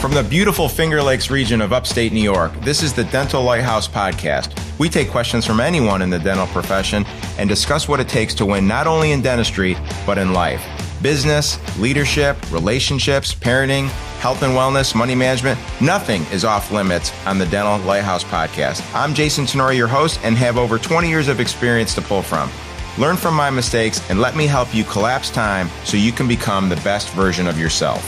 From the beautiful Finger Lakes region of upstate New York, this is the Dental Lighthouse Podcast. We take questions from anyone in the dental profession and discuss what it takes to win not only in dentistry, but in life. Business, leadership, relationships, parenting, health and wellness, money management, nothing is off limits on the Dental Lighthouse Podcast. I'm Jason Tenori, your host, and have over 20 years of experience to pull from. Learn from my mistakes and let me help you collapse time so you can become the best version of yourself.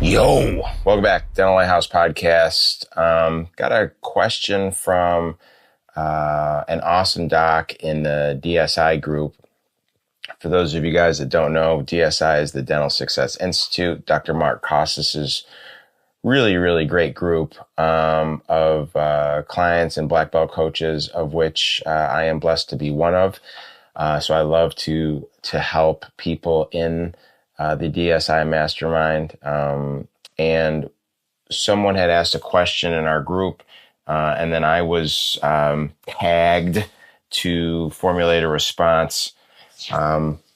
Yo, welcome back, Dental Lighthouse Podcast. Got a question from an awesome doc in the DSI group. For those of you guys that don't know, DSI is the Dental Success Institute. Dr. Mark Costas' really great group of clients and black belt coaches, of which I am blessed to be one of. So I love to help people in the DSI mastermind. And someone had asked a question in our group, and then I was tagged to formulate a response,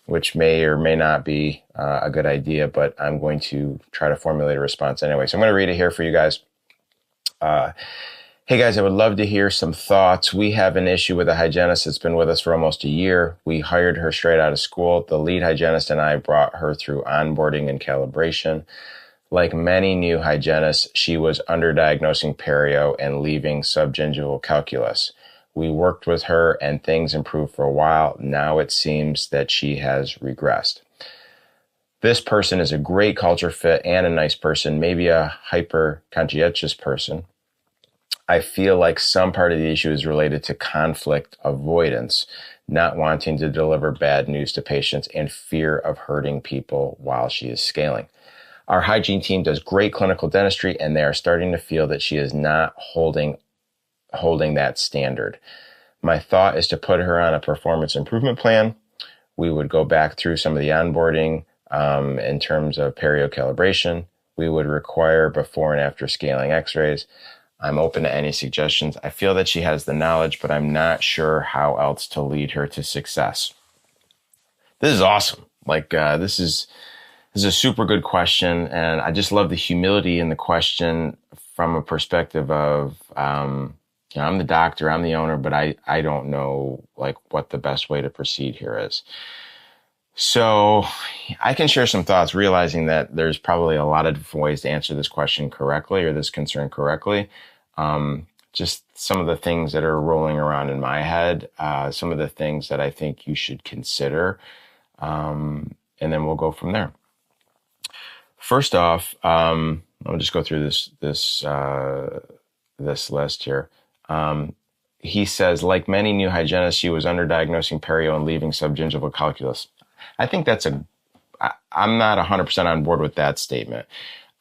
which may or may not be a good idea, but I'm going to try to formulate a response anyway. So I'm going to read it here for you guys. Hey guys, I would love to hear some thoughts. We have an issue with a hygienist that's been with us for almost a year. We hired her straight out of school. The lead hygienist and I brought her through onboarding and calibration. Like many new hygienists, she was underdiagnosing perio and leaving subgingival calculus. We worked with her and things improved for a while. Now it seems that she has regressed. This person is a great culture fit and a nice person, maybe a hyper conscientious person. I feel like some part of the issue is related to conflict avoidance, not wanting to deliver bad news to patients and fear of hurting people while she is scaling. Our hygiene team does great clinical dentistry, and they are starting to feel that she is not holding that standard. My thought is to put her on a performance improvement plan. We would go back through some of the onboarding in terms of perio calibration. We would require before and after scaling x-rays. I'm open to any suggestions. I feel that she has the knowledge, but I'm not sure how else to lead her to success. This is awesome. This is a super good question. And I just love the humility in the question from a perspective of, I'm the doctor, I'm the owner, but I don't know what the best way to proceed here is. So I can share some thoughts, realizing that there's probably a lot of different ways to answer this question correctly or this concern correctly. Just some of the things that are rolling around in my head, some of the things that I think you should consider, and then we'll go from there. First off, I'll just go through this list here. He says, like many new hygienists, she was underdiagnosing perio and leaving subgingival calculus. I think I'm not 100% on board with that statement.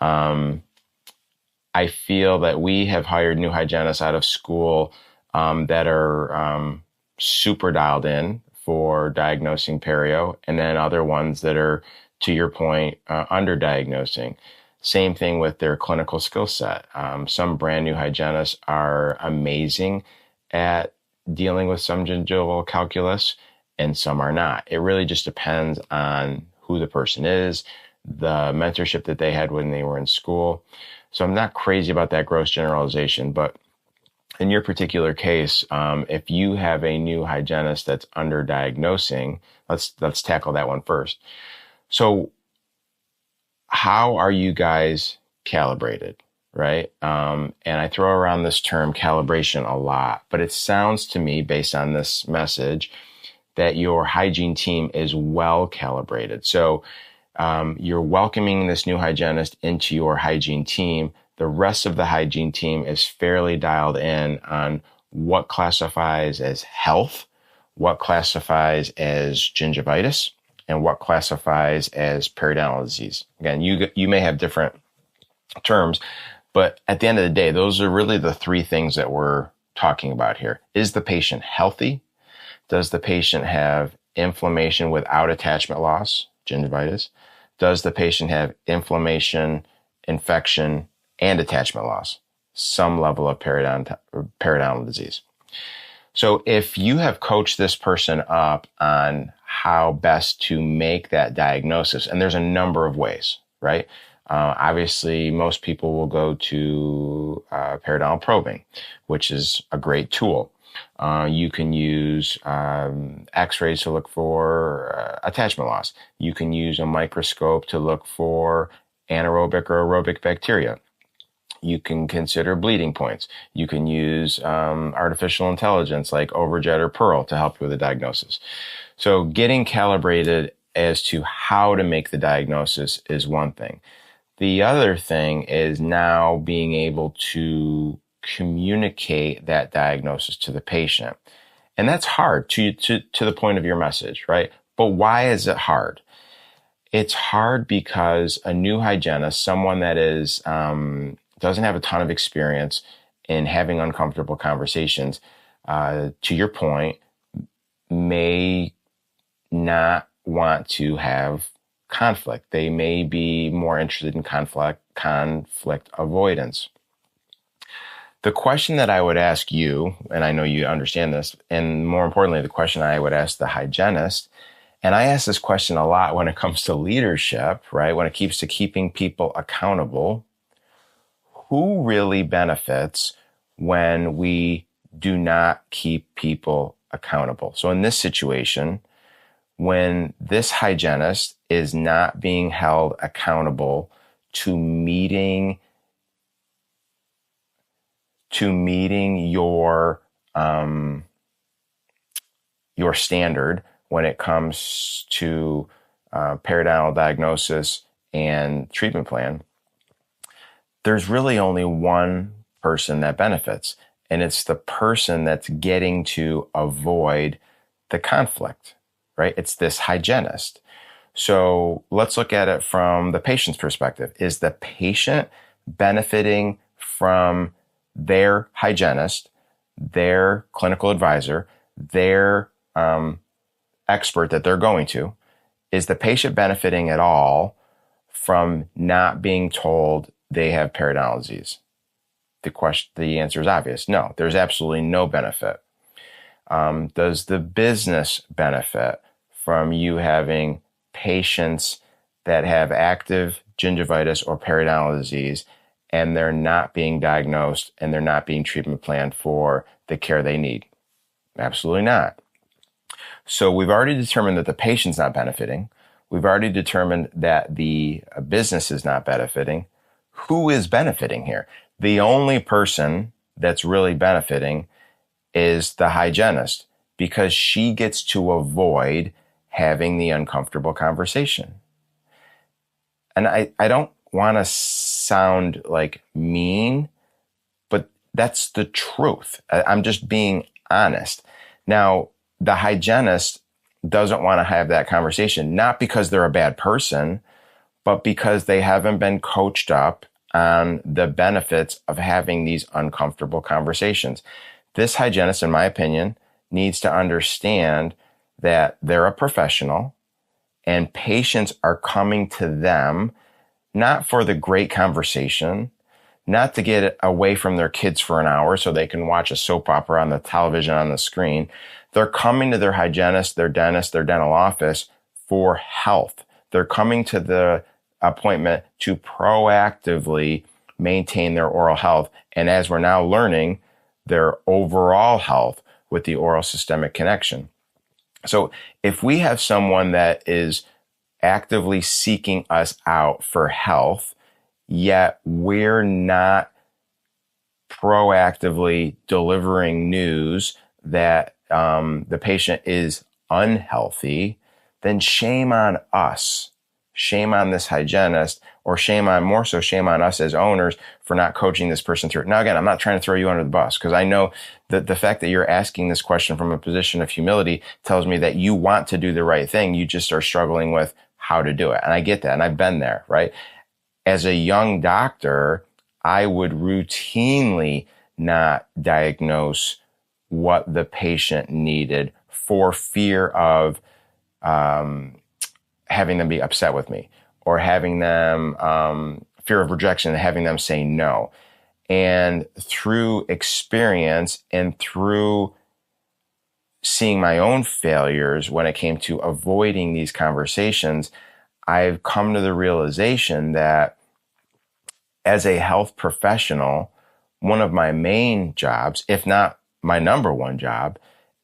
I feel that we have hired new hygienists out of school that are super dialed in for diagnosing perio, and then other ones that are, to your point, underdiagnosing. Same thing with their clinical skill set. Some brand new hygienists are amazing at dealing with subgingival calculus, and some are not. It really just depends on who the person is, the mentorship that they had when they were in school. So I'm not crazy about that gross generalization, but in your particular case, if you have a new hygienist that's underdiagnosing, let's tackle that one first. So how are you guys calibrated, right? And I throw around this term calibration a lot, but it sounds to me, based on this message, that your hygiene team is well calibrated. So you're welcoming this new hygienist into your hygiene team. The rest of the hygiene team is fairly dialed in on what classifies as health, what classifies as gingivitis, and what classifies as periodontal disease. Again, you may have different terms, but at the end of the day, those are really the three things that we're talking about here. Is the patient healthy? Does the patient have inflammation without attachment loss, gingivitis? Does the patient have inflammation, infection, and attachment loss? Some level of periodontal disease. So if you have coached this person up on how best to make that diagnosis, and there's a number of ways, right? Obviously, most people will go to periodontal probing, which is a great tool. You can use x-rays to look for attachment loss. You can use a microscope to look for anaerobic or aerobic bacteria. You can consider bleeding points. You can use artificial intelligence like Overjet or Pearl to help you with a diagnosis. So getting calibrated as to how to make the diagnosis is one thing. The other thing is now being able to communicate that diagnosis to the patient. And that's hard to the point of your message, right? But why is it hard? It's hard because a new hygienist, someone that is doesn't have a ton of experience in having uncomfortable conversations, to your point, may not want to have conflict. They may be more interested in conflict avoidance. The question that I would ask you, and I know you understand this, and more importantly, the question I would ask the hygienist, and I ask this question a lot when it comes to leadership, right? When it keeps to keeping people accountable, who really benefits when we do not keep people accountable? So in this situation, when this hygienist is not being held accountable to meeting your standard when it comes to periodontal diagnosis and treatment plan, there's really only one person that benefits, and it's the person that's getting to avoid the conflict, right? It's this hygienist. So let's look at it from the patient's perspective. Is the patient benefiting from their hygienist, their clinical advisor, their expert that they're going to? Is the patient benefiting at all from not being told they have periodontal disease? The answer is obvious. No, there's absolutely no benefit. Does the business benefit from you having patients that have active gingivitis or periodontal disease and they're not being diagnosed and they're not being treatment planned for the care they need? Absolutely not. So we've already determined that the patient's not benefiting. We've already determined that the business is not benefiting. Who is benefiting here? The only person that's really benefiting is the hygienist, because she gets to avoid having the uncomfortable conversation. And I don't want to sound like mean, but that's the truth. I'm just being honest. Now, the hygienist doesn't want to have that conversation, not because they're a bad person, but because they haven't been coached up on the benefits of having these uncomfortable conversations. This hygienist, in my opinion, needs to understand that they're a professional and patients are coming to them not for the great conversation, not to get away from their kids for an hour so they can watch a soap opera on the television on the screen. They're coming to their hygienist, their dentist, their dental office for health. They're coming to the appointment to proactively maintain their oral health. And as we're now learning, their overall health with the oral systemic connection. So if we have someone that is actively seeking us out for health, yet we're not proactively delivering news that the patient is unhealthy, then shame on us. Shame on this hygienist, or more so shame on us as owners for not coaching this person through it. Now, again, I'm not trying to throw you under the bus, because I know that the fact that you're asking this question from a position of humility tells me that you want to do the right thing. You just are struggling with how to do it. And I get that. And I've been there, right? As a young doctor, I would routinely not diagnose what the patient needed for fear of having them be upset with me, or having them fear of rejection and having them say no. And through experience and through seeing my own failures when it came to avoiding these conversations, I've come to the realization that as a health professional, one of my main jobs, if not my number one job,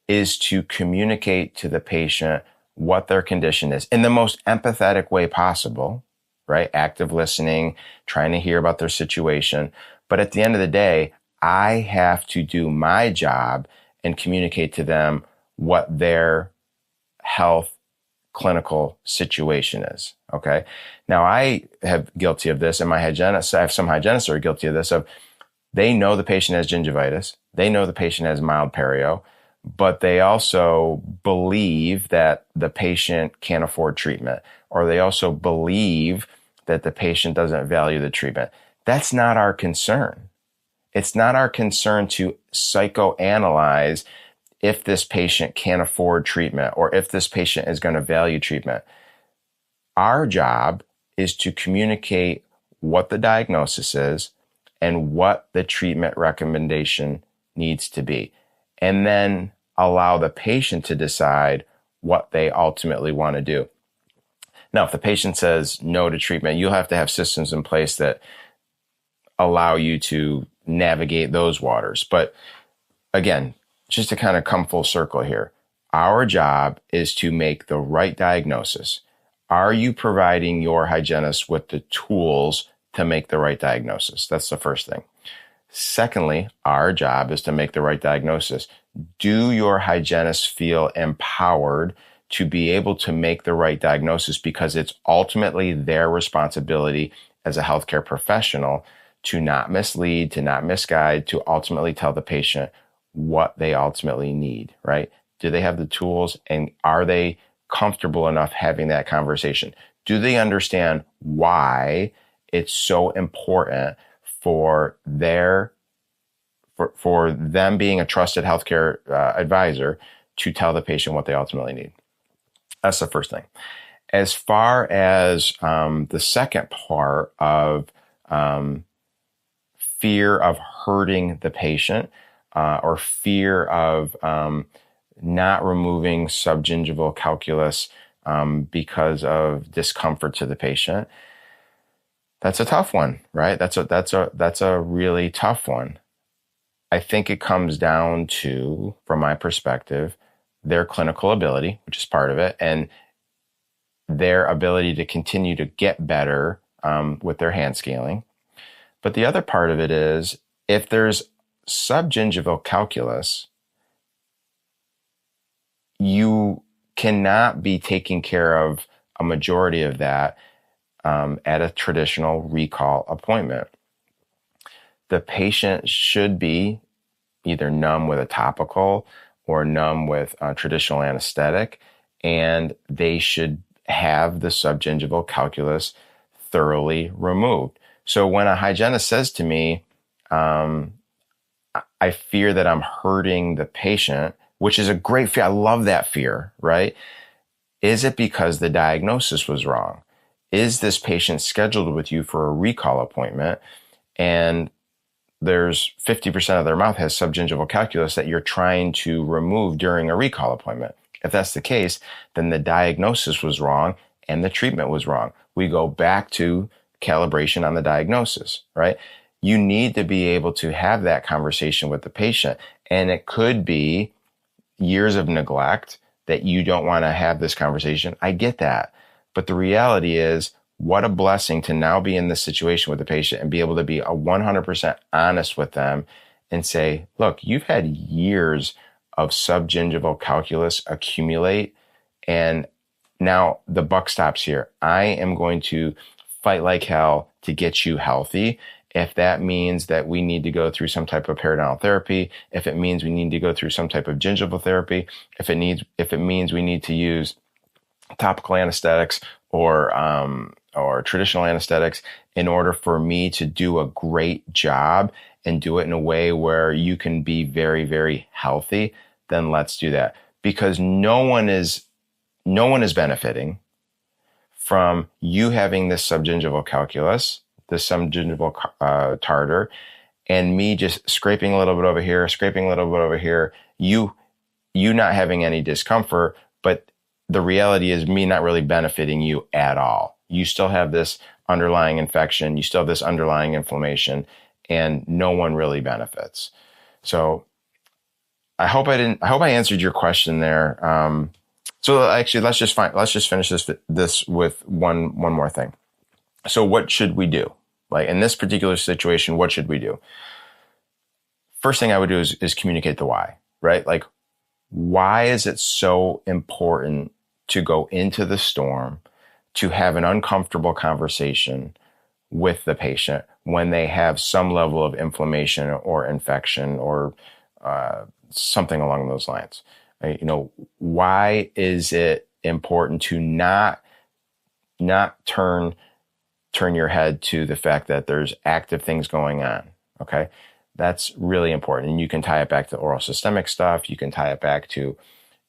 is to communicate to the patient what their condition is in the most empathetic way possible, right? Active listening, trying to hear about their situation. But at the end of the day, I have to do my job and communicate to them what their health clinical situation is. Okay. Now I have guilty of this, and my hygienists, I have some hygienists are guilty of this, of they know the patient has gingivitis. They know the patient has mild perio, but they also believe that the patient can't afford treatment, or they also believe that the patient doesn't value the treatment. That's not our concern. It's not our concern to psychoanalyze if this patient can't afford treatment or if this patient is going to value treatment. Our job is to communicate what the diagnosis is and what the treatment recommendation needs to be, and then allow the patient to decide what they ultimately want to do. Now, if the patient says no to treatment, you'll have to have systems in place that allow you to navigate those waters. But again, just to kind of come full circle here, our job is to make the right diagnosis. Are you providing your hygienist with the tools to make the right diagnosis? That's the first thing. Secondly, our job is to make the right diagnosis. Do your hygienists feel empowered to be able to make the right diagnosis, because it's ultimately their responsibility as a healthcare professional to not mislead, to not misguide, to ultimately tell the patient what they ultimately need, right? Do they have the tools, and are they comfortable enough having that conversation? Do they understand why it's so important for for them being a trusted healthcare advisor to tell the patient what they ultimately need? That's the first thing. As far as the second part of fear of hurting the patient, or fear of not removing subgingival calculus because of discomfort to the patient, that's a tough one, right? That's a really tough one. I think it comes down to, from my perspective, their clinical ability, which is part of it, and their ability to continue to get better with their hand scaling. But the other part of it is, if there's subgingival calculus, you cannot be taking care of a majority of that at a traditional recall appointment. The patient should be either numb with a topical or numb with a traditional anesthetic, and they should have the subgingival calculus thoroughly removed. So when a hygienist says to me, I fear that I'm hurting the patient, which is a great fear. I love that fear, right? Is it because the diagnosis was wrong? Is this patient scheduled with you for a recall appointment, and there's 50% of their mouth has subgingival calculus that you're trying to remove during a recall appointment? If that's the case, then the diagnosis was wrong and the treatment was wrong. We go back to calibration on the diagnosis, right? You need to be able to have that conversation with the patient. And it could be years of neglect that you don't want to have this conversation. I get that. But the reality is, what a blessing to now be in this situation with the patient and be able to be 100% honest with them and say, look, you've had years of subgingival calculus accumulate, and now the buck stops here. I am going to fight like hell to get you healthy. If that means that we need to go through some type of periodontal therapy, if it means we need to go through some type of gingival therapy, if it means we need to use topical anesthetics or traditional anesthetics in order for me to do a great job and do it in a way where you can be very, very healthy, then let's do that. Because no one is benefiting from you having this subgingival calculus, this subgingival tartar, and me just scraping a little bit over here, scraping a little bit over here. You you not having any discomfort, but the reality is me not really benefiting you at all. You still have this underlying infection, you still have this underlying inflammation, and no one really benefits. So I hope I answered your question there. So actually, let's just finish this with one more thing. So what should we do? Like in this particular situation, what should we do? First thing I would do is communicate the why, right? Like, why is it so important to go into the storm, to have an uncomfortable conversation with the patient when they have some level of inflammation or infection or something along those lines? Why is it important to not turn your head to the fact that there's active things going on? Okay. That's really important. And you can tie it back to oral systemic stuff. You can tie it back to,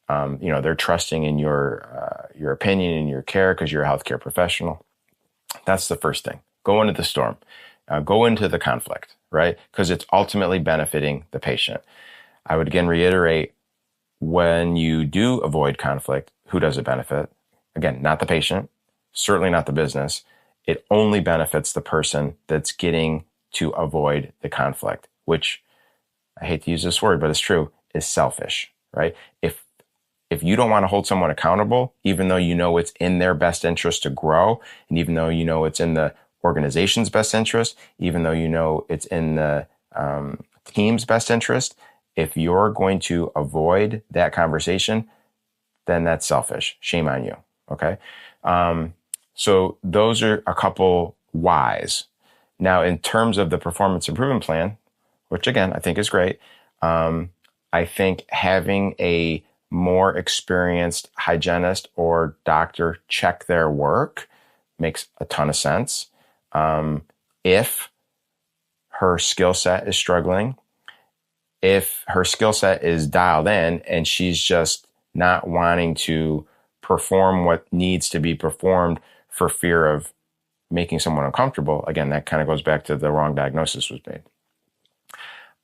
they're trusting in your opinion and your care because you're a healthcare professional. That's the first thing. Go into the storm, go into the conflict, right? Because it's ultimately benefiting the patient. I would again reiterate, when you do avoid conflict, who does it benefit? Again, not the patient, certainly not the business. It only benefits the person that's getting to avoid the conflict, which, I hate to use this word, but it's true, is selfish, right? If you don't want to hold someone accountable, even though you know it's in their best interest to grow, and even though you know it's in the organization's best interest, even though you know it's in the team's best interest, if you're going to avoid that conversation, then that's selfish. Shame on you, okay? So those are a couple whys. Now, in terms of the performance improvement plan, which again, I think is great, I think having a more experienced hygienist or doctor check their work makes a ton of sense. If her skill set is struggling, if her skill set is dialed in and she's just not wanting to perform what needs to be performed for fear of making someone uncomfortable, again, that kind of goes back to the wrong diagnosis was made.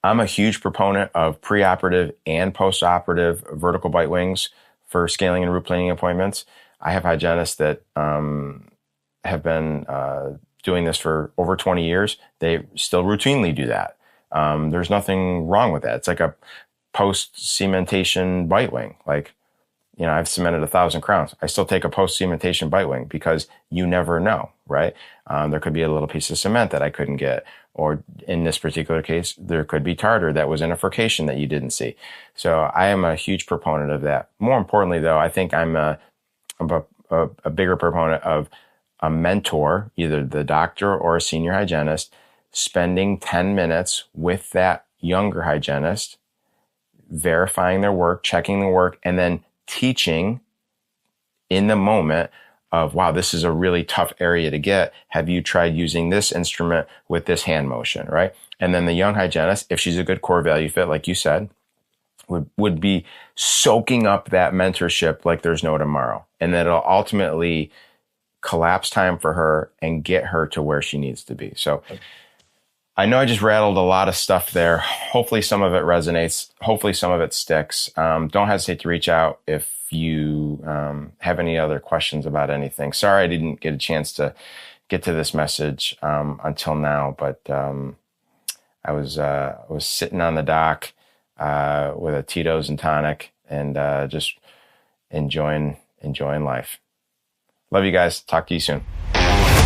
I'm a huge proponent of preoperative and postoperative vertical bite wings for scaling and root planing appointments. I have hygienists that have been doing this for over 20 years. They still routinely do that. There's nothing wrong with that. It's like a post-cementation bite wing. Like, I've cemented 1,000 crowns. I still take a post-cementation bite wing because you never know, right? There could be a little piece of cement that I couldn't get. Or in this particular case, there could be tartar that was in a furcation that you didn't see. So I am a huge proponent of that. More importantly, though, I think I'm a bigger proponent of a mentor, either the doctor or a senior hygienist, spending 10 minutes with that younger hygienist, verifying their work, checking the work, and then teaching in the moment of, wow, this is a really tough area to get. Have you tried using this instrument with this hand motion, right? And then the young hygienist, if she's a good core value fit, like you said, would be soaking up that mentorship like there's no tomorrow. And that it'll ultimately collapse time for her and get her to where she needs to be. So I know I just rattled a lot of stuff there. Hopefully some of it resonates. Hopefully some of it sticks. Don't hesitate to reach out if you have any other questions about anything. Sorry I didn't get a chance to get to this message until now, but I was sitting on the dock with a Tito's and tonic and just enjoying life. Love you guys. Talk to you soon.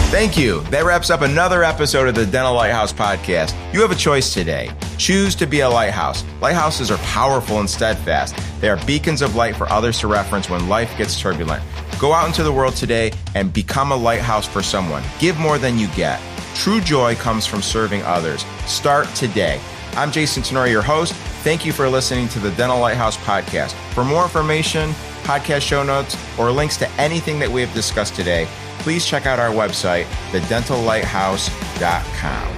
Thank you. That wraps up another episode of the Dental Lighthouse podcast. You have a choice today. Choose to be a lighthouse. Lighthouses are powerful and steadfast. They are beacons of light for others to reference when life gets turbulent. Go out into the world today and become a lighthouse for someone. Give more than you get. True joy comes from serving others. Start today. I'm Jason Tenori, your host. Thank you for listening to the Dental Lighthouse podcast. For more information, podcast show notes, or links to anything that we have discussed today, please check out our website, thedentallighthouse.com.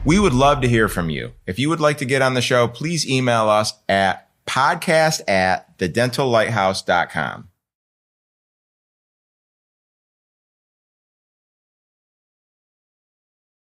We would love to hear from you. If you would like to get on the show, please email us at podcast@thedentallighthouse.com.